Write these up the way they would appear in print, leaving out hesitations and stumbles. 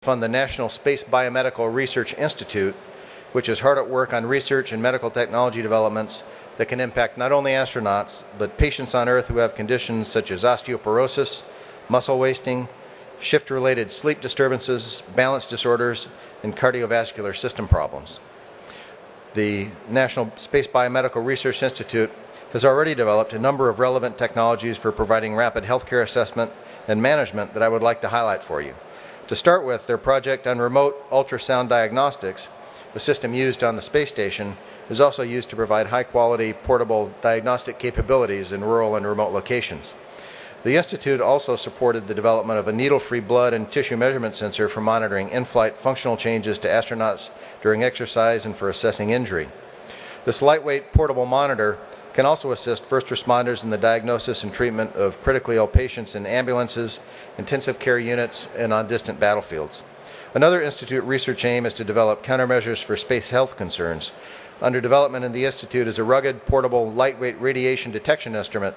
fund the National Space Biomedical Research Institute, which is hard at work on research and medical technology developments that can impact not only astronauts, but patients on Earth who have conditions such as osteoporosis, muscle wasting, shift-related sleep disturbances, balance disorders, and cardiovascular system problems. The National Space Biomedical Research Institute has already developed a number of relevant technologies for providing rapid healthcare assessment and management that I would like to highlight for you. To start with, their project on remote ultrasound diagnostics, the system used on the space station, is also used to provide high-quality portable diagnostic capabilities in rural and remote locations. The Institute also supported the development of a needle-free blood and tissue measurement sensor for monitoring in-flight functional changes to astronauts during exercise and for assessing injury. This lightweight portable monitor can also assist first responders in the diagnosis and treatment of critically ill patients in ambulances, intensive care units, and on distant battlefields. Another Institute research aim is to develop countermeasures for space health concerns. Under development in the Institute is a rugged, portable, lightweight radiation detection instrument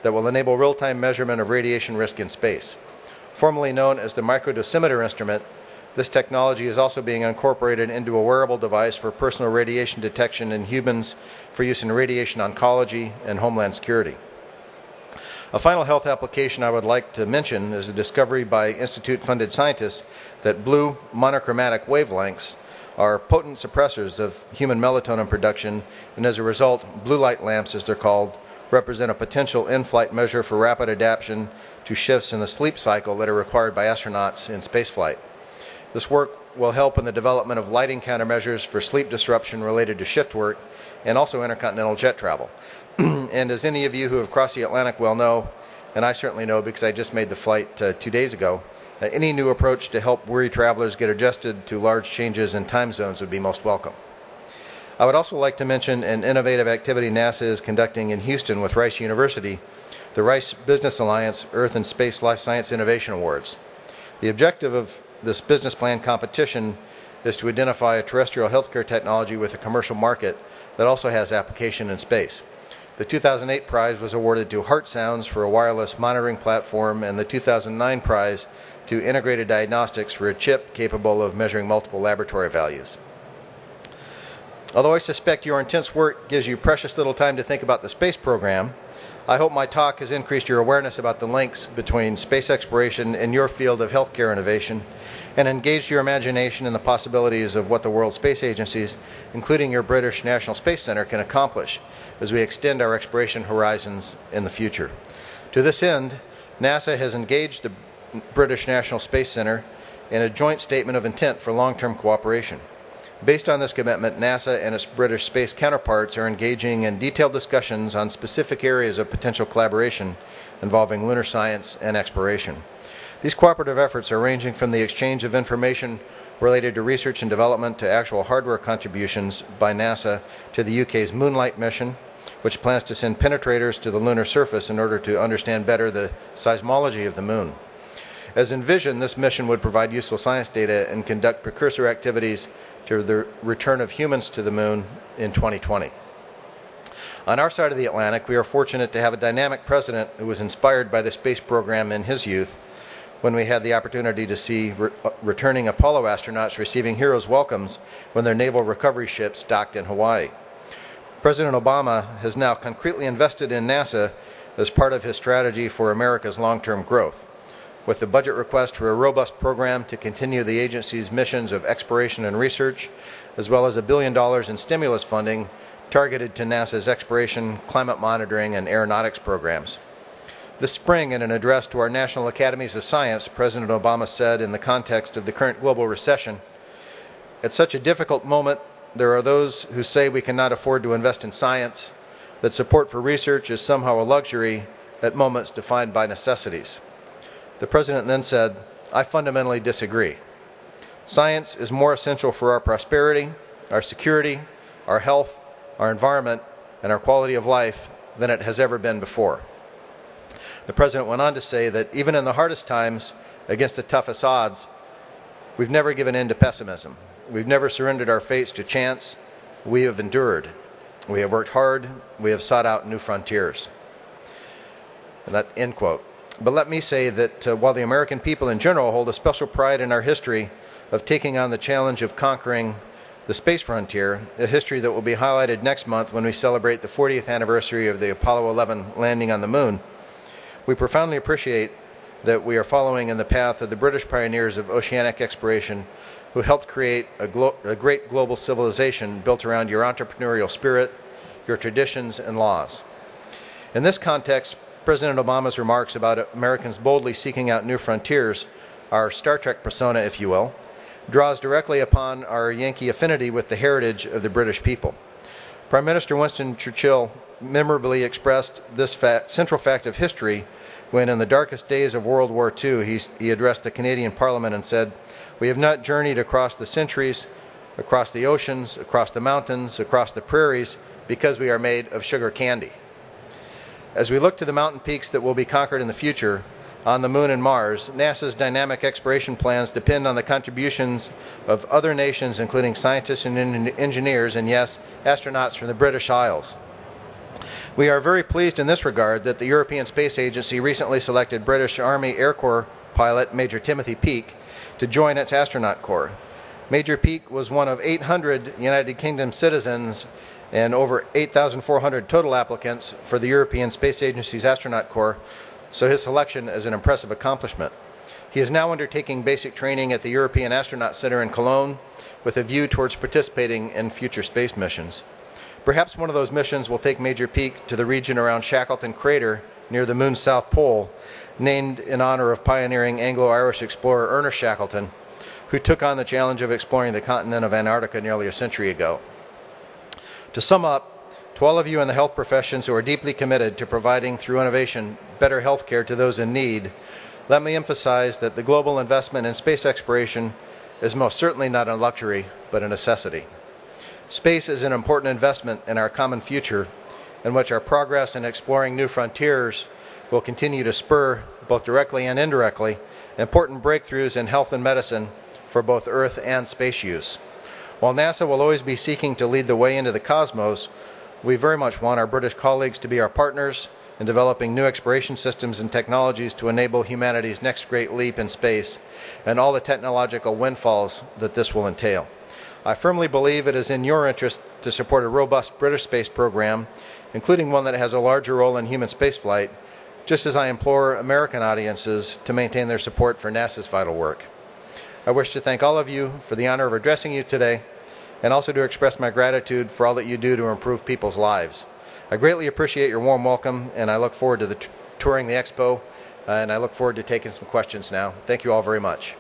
that will enable real-time measurement of radiation risk in space. Formerly known as the microdosimeter instrument, this technology is also being incorporated into a wearable device for personal radiation detection in humans for use in radiation oncology and homeland security. A final health application I would like to mention is the discovery by Institute-funded scientists that blue monochromatic wavelengths are potent suppressors of human melatonin production, and as a result, blue light lamps, as they're called, represent a potential in-flight measure for rapid adaptation to shifts in the sleep cycle that are required by astronauts in spaceflight. This work will help in the development of lighting countermeasures for sleep disruption related to shift work and also intercontinental jet travel. And as any of you who have crossed the Atlantic well know, and I certainly know because I just made the flight 2 days ago, any new approach to help weary travelers get adjusted to large changes in time zones would be most welcome. I would also like to mention an innovative activity NASA is conducting in Houston with Rice University, the Rice Business Alliance Earth and Space Life Science Innovation Awards. The objective of this business plan competition is to identify a terrestrial healthcare technology with a commercial market that also has application in space. The 2008 prize was awarded to Heart Sounds for a wireless monitoring platform, and the 2009 prize to Integrated Diagnostics for a chip capable of measuring multiple laboratory values. Although I suspect your intense work gives you precious little time to think about the space program, I hope my talk has increased your awareness about the links between space exploration and your field of healthcare innovation, and engaged your imagination in the possibilities of what the world space agencies, including your British National Space Center, can accomplish as we extend our exploration horizons in the future. To this end, NASA has engaged the British National Space Center in a joint statement of intent for long-term cooperation. Based on this commitment, NASA and its British space counterparts are engaging in detailed discussions on specific areas of potential collaboration involving lunar science and exploration. These cooperative efforts are ranging from the exchange of information related to research and development to actual hardware contributions by NASA to the UK's Moonlight mission, which plans to send penetrators to the lunar surface in order to understand better the seismology of the moon. As envisioned, this mission would provide useful science data and conduct precursor activities to the return of humans to the moon in 2020. On our side of the Atlantic, we are fortunate to have a dynamic president who was inspired by the space program in his youth when we had the opportunity to see returning Apollo astronauts receiving heroes' welcomes when their naval recovery ships docked in Hawaii. President Obama has now concretely invested in NASA as part of his strategy for America's long-term growth, with the budget request for a robust program to continue the agency's missions of exploration and research, as well as $1 billion in stimulus funding targeted to NASA's exploration, climate monitoring, and aeronautics programs. This spring, in an address to our National Academies of Science, President Obama said, in the context of the current global recession, "At such a difficult moment, there are those who say we cannot afford to invest in science, that support for research is somehow a luxury at moments defined by necessities." The President then said, "I fundamentally disagree. Science is more essential for our prosperity, our security, our health, our environment, and our quality of life than it has ever been before." The President went on to say that even in the hardest times, against the toughest odds, we've never given in to pessimism. We've never surrendered our fates to chance. We have endured. We have worked hard. We have sought out new frontiers. And that end quote. But let me say that while the American people in general hold a special pride in our history, of taking on the challenge of conquering the space frontier, a history that will be highlighted next month when we celebrate the 40th anniversary of the Apollo 11 landing on the moon. We profoundly appreciate that we are following in the path of the British pioneers of oceanic exploration who helped create a great global civilization built around your entrepreneurial spirit, your traditions, and laws. In this context, President Obama's remarks about Americans boldly seeking out new frontiers, our Star Trek persona, if you will, draws directly upon our Yankee affinity with the heritage of the British people. Prime Minister Winston Churchill memorably expressed this central fact of history when, in the darkest days of World War II, he addressed the Canadian Parliament and said, "We have not journeyed across the centuries, across the oceans, across the mountains, across the prairies, because we are made of sugar candy." As we look to the mountain peaks that will be conquered in the future, on the moon and Mars, NASA's dynamic exploration plans depend on the contributions of other nations, including scientists and engineers, and yes, astronauts from the British Isles. We are very pleased in this regard that the European Space Agency recently selected British Army Air Corps pilot Major Timothy Peake to join its astronaut corps. Major Peake was one of 800 United Kingdom citizens and over 8,400 total applicants for the European Space Agency's astronaut corps, so his selection is an impressive accomplishment. He is now undertaking basic training at the European Astronaut Center in Cologne with a view towards participating in future space missions. Perhaps one of those missions will take Major Peake to the region around Shackleton Crater near the moon's south pole, named in honor of pioneering Anglo-Irish explorer Ernest Shackleton, who took on the challenge of exploring the continent of Antarctica nearly a century ago. To sum up, to all of you in the health professions who are deeply committed to providing, through innovation, better health care to those in need, let me emphasize that the global investment in space exploration is most certainly not a luxury, but a necessity. Space is an important investment in our common future, in which our progress in exploring new frontiers will continue to spur, both directly and indirectly, important breakthroughs in health and medicine for both Earth and space use. While NASA will always be seeking to lead the way into the cosmos, we very much want our British colleagues to be our partners in developing new exploration systems and technologies to enable humanity's next great leap in space and all the technological windfalls that this will entail. I firmly believe it is in your interest to support a robust British space program, including one that has a larger role in human spaceflight, just as I implore American audiences to maintain their support for NASA's vital work. I wish to thank all of you for the honor of addressing you today, and also to express my gratitude for all that you do to improve people's lives. I greatly appreciate your warm welcome, and I look forward to touring the expo, and I look forward to taking some questions now. Thank you all very much.